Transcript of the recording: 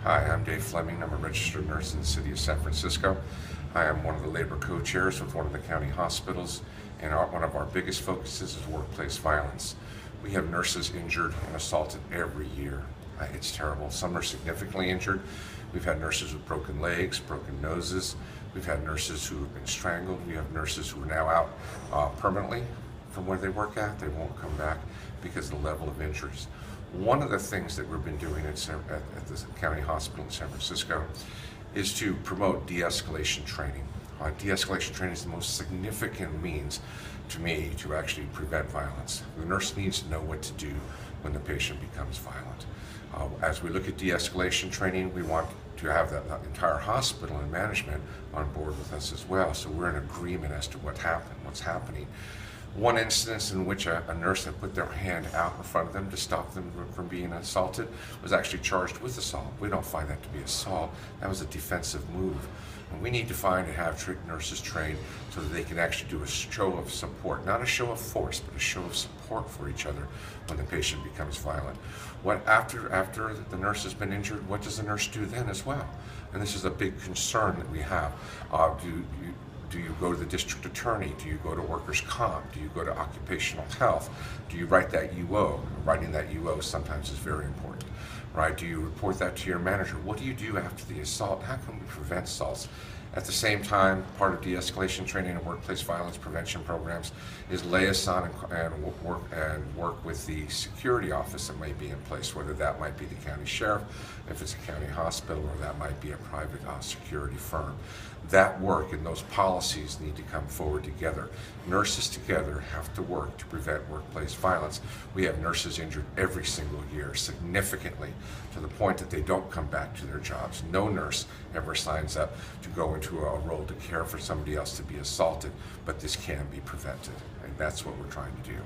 Hi, I'm Dave Fleming. I'm a registered nurse in the city of San Francisco. I am one of the labor co-chairs with one of the county hospitals, and one of our biggest focuses is workplace violence. We have nurses injured and assaulted every year. It's terrible. Some are significantly injured. We've had nurses with broken legs, broken noses. We've had nurses who have been strangled. We have nurses who are now out permanently from where they work at. They won't come back because of the level of injuries. One of the things that we've been doing at the county hospital in San Francisco is to promote de-escalation training. De-escalation training is the most significant means to me to actually prevent violence. The nurse needs to know what to do when the patient becomes violent. As we look at de-escalation training, we want to have the entire hospital and management on board with us as well, so we're in agreement as to what's happening. One instance in which a nurse had put their hand out in front of them to stop them from being assaulted was actually charged with assault. We don't find that to be assault. That was a defensive move. And we need to find and have nurses trained so that they can actually do a show of support, not a show of force, but a show of support for each other when the patient becomes violent. After the nurse has been injured, what does the nurse do then as well? And this is a big concern that we have. Do you go to the district attorney? Do you go to workers' comp? Do you go to occupational health? Do you write that UO? Writing that UO sometimes is very important, right? Do you report that to your manager? What do you do after the assault? How can we prevent assaults? At the same time, part of de-escalation training and workplace violence prevention programs is liaison and work with the security office that may be in place, whether that might be the county sheriff, if it's a county hospital, or that might be a private security firm. That work and those policies need to come forward together. Nurses together have to work to prevent workplace violence. We have nurses injured every single year, significantly, to the point that they don't come back to their jobs. No nurse ever signs up to go into a role to care for somebody else to be assaulted, but this can be prevented, and that's what we're trying to do.